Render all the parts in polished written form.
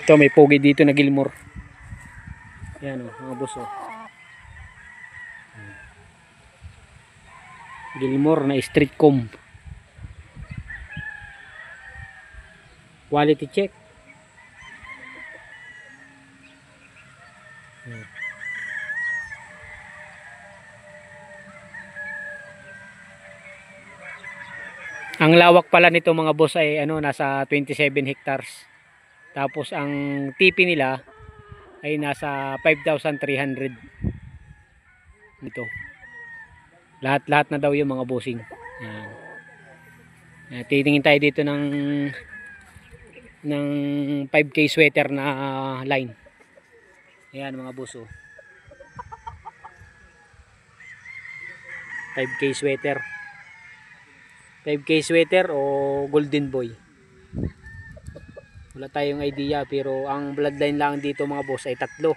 Ito may pogi dito na Gilmore. Yan o mga boss o. Gilmore na street comb. Quality check. Ang lawak pala nito mga boss ay nasa 27 hectares. Tapos ang tipi nila ay nasa 5,300 dito. Lahat-lahat na daw yung mga bossing. Yan. Titingin tayo dito ng 5K sweater na line. Ayan mga boss oh. 5K sweater. 5K sweater o golden boy. Wala tayong idea pero ang bloodline lang dito mga boss ay tatlo.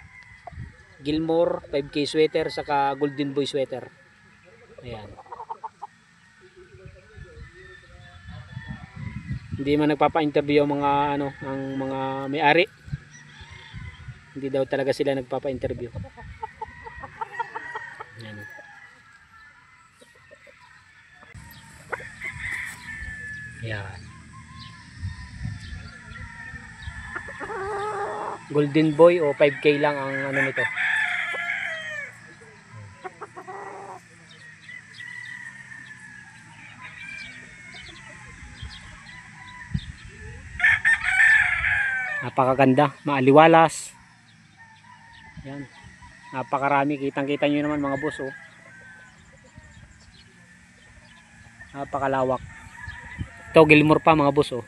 Gilmore, 5K sweater saka golden boy sweater. Ayan. Hindi man nagpapa-interview ang mga ang mga may-ari. Hindi daw talaga sila nagpapa-interview. Ayan. Ayan. Golden boy o 5K lang ang nito. Napakaganda, maaliwalas. Yan. Napakarami, kitang-kita niyo naman mga boss oh. Napakalawak. Ito Gilmore pa mga boss oh.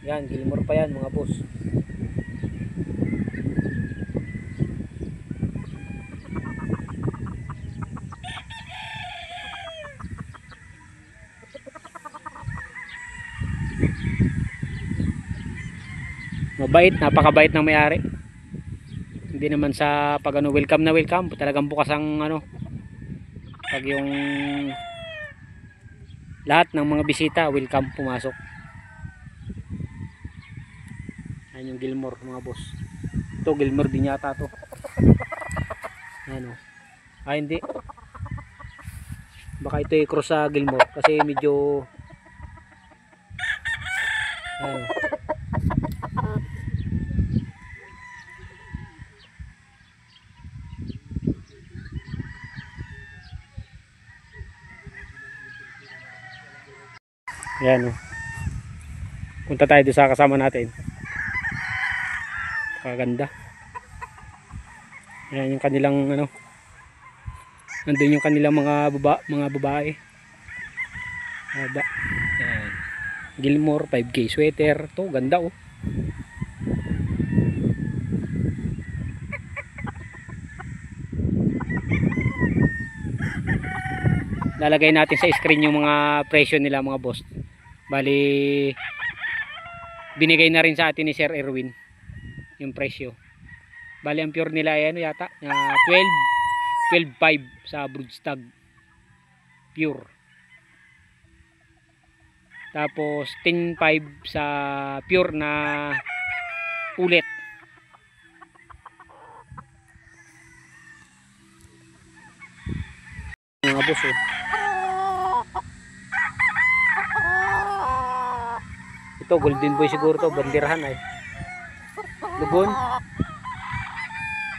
Yan, Gilmore pa yan mga boss. Mabait, napakabait ng may-ari. Hindi naman sa pag welcome na welcome, talagang bukas ang pag yung lahat ng mga bisita welcome pumasok. Ayan yung Gilmore mga boss. Ito Gilmore din yata to. Ano? Hindi. Baka ito i-cross sa Gilmore kasi medyo Ayan oh. Punta tayo doon sa kasama natin. Kaganda. Ayan yung kanilang nandun yung kanilang mga babae. Ayan. Gilmore 5K sweater. To ganda oh. Lalagay natin sa screen yung mga presyo nila mga boss. Bali binigay na rin sa atin ni Sir Erwin yung presyo. Bali ang pure nila ay yata 12.5 sa broodstag pure. Tapos 10.5 sa pure na ulit. Mga boss oh. Ito golden boy siguro to, bandirahan ay. Lugon.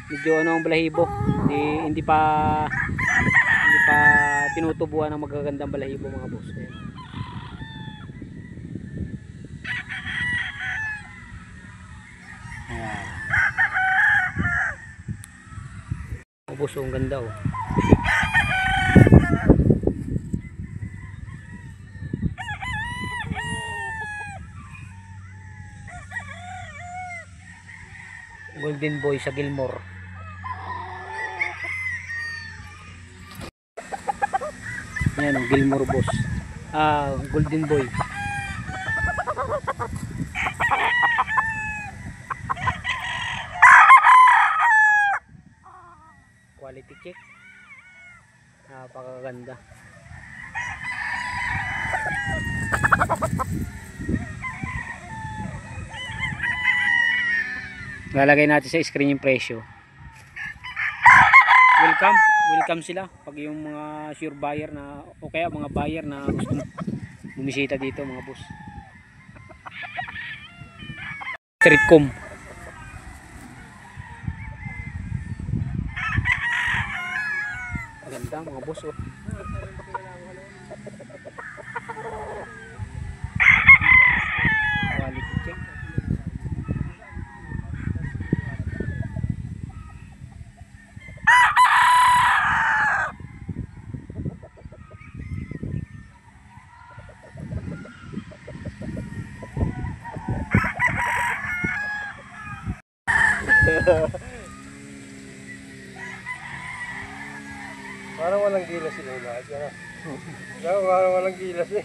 Medyo ang balahibo. Hindi pa tinutubuan ng magagandang balahibo mga boss. Ayan. Ayan. Mga boss, ang ganda oh. Golden boy sa Gilmore. Yan ang Gilmore boss. Golden boy. Quality check. Napakaganda. Lalagay natin sa screen yung presyo. Welcome sila pag yung mga sure buyer na o kaya mga buyer na gusto bumisita dito mga boss. Streetcom. Ganda mga boss oh. Quality check. Parang walang gilas sila lahat yan. Parang walang gilas eh.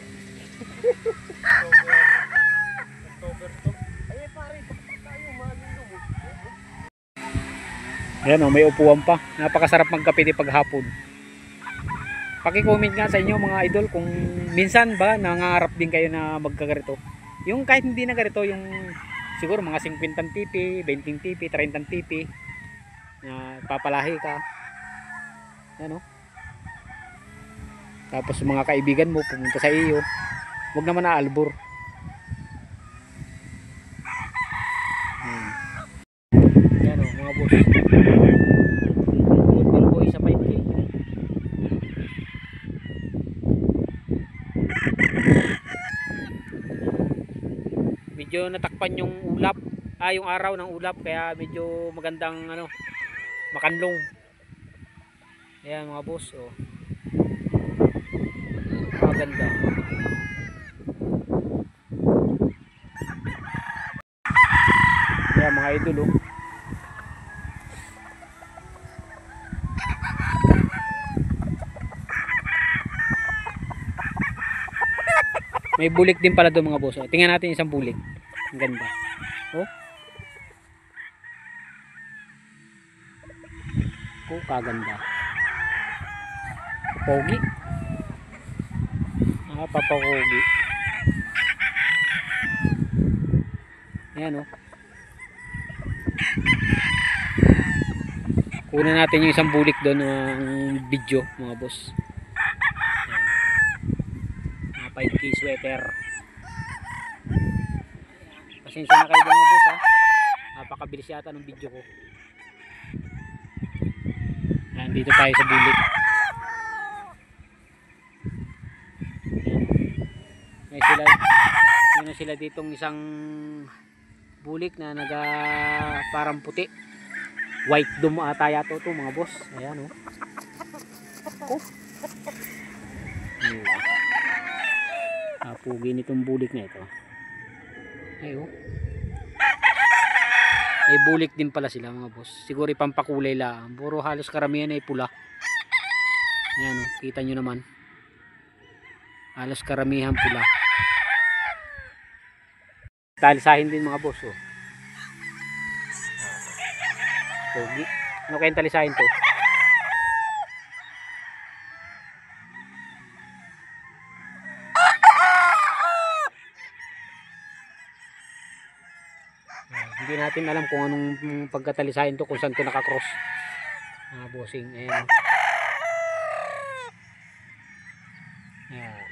October to. Ay pare, tayo malulong. Ayan oh, may upuan pa. Napakasarap magkape di paghapon. Paki-comment nga sa inyo mga idol kung minsan ba nangangarap din kayo na magkaganito. Yung kahit hindi na ganito, yung siguro mga 50 tp, 20 tp, 30 tp na papalahi ka. Ano? Tapos mga kaibigan mo pumunta sa iyo. Huwag naman na albur. Yan o mga boss. Good boy sa 5K. Medyo natakpan yung ulap. Yung araw ng ulap kaya medyo magandang ano, makanlong. Ayan mga boss oh. Maganda. Ayan mga idol oh. May bulik din pala doon mga boss oh. Tingnan natin isang bulik. Ang ganda. Oh. Oh, kaganda. Pogi. Papakogi. Ayan oh. Kunin natin yung isang bulik doon ng video mga boss. Mga 5K sweater. Pasensya na kayo mga boss ha. Napakabilis yata ng video ko. Ayan, dito tayo sa bulik. Meron sila ditong isang bulik na naga parang puti. White dome ata yato to mga boss. Ayan oh. Oh. Pugi nitong bulik na ito. Ay oh. May bulik din pala sila mga boss. Siguro ipampakulay lang. Puro halos karamihan ay pula. Ayan oh. Kita nyo naman. Halos karamihan pula. Talisahin din mga boss oh. Pogi. Ano kayang talisahin to? Hindi natin alam kung anong pagkatalisahin to, kung saan to nakakross. Bossing. Ayan. Ayan.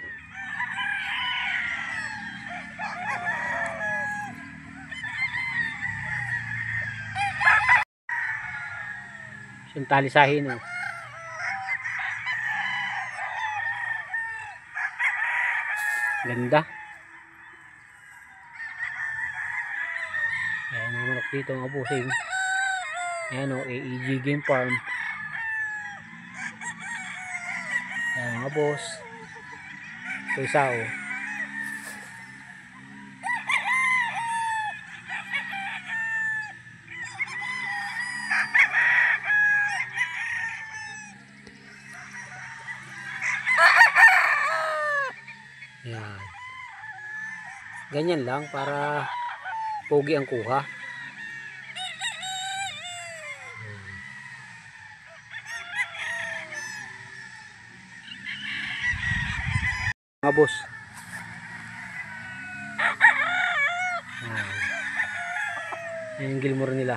Yung talisahin oh. Ganda. Ayan mga manok dito mga bossing. Ayan o, AEG Game Farm. Ayan mga boss. Ito isa o. Ayan. Ganyan lang para pogi ang kuha. Mga boss, Yan yung Gilmore nila.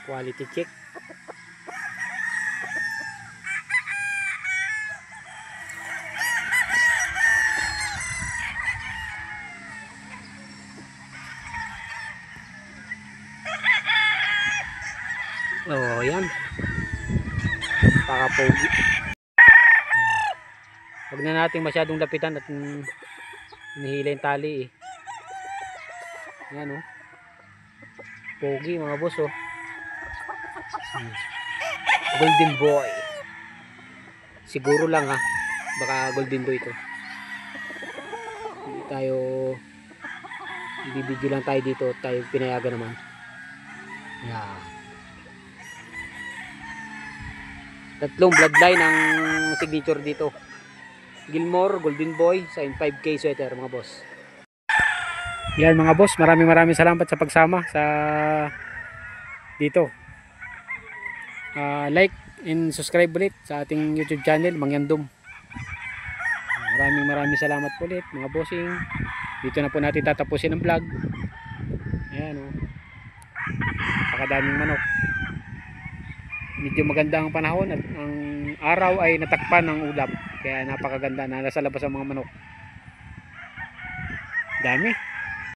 Quality check. Oh, yan. Pakapogi. Huwag na natin masyadong lapitan at hinihila yung tali eh. Yan oh. Pogi mga boss oh. Golden boy. Siguro lang ha. Baka golden boy ito. Hindi tayo bibidyo lang tayo dito. Tayo pinayagan naman. Yan. Tatlong bloodline ang signature dito. Gilmore, Golden Boy, sa 5K sweater mga boss. Yan mga boss, maraming salamat sa pagsama sa dito. Like and subscribe ulit sa ating YouTube channel, Mangyandom. Maraming salamat ulit mga bossing. Dito na po natin tatapusin ang vlog. Ayan oh. Napakadaming manok. Medyo maganda ang panahon at ang araw ay natakpan ng ulap. Kaya napakaganda na nasa labas ang mga manok. Dami.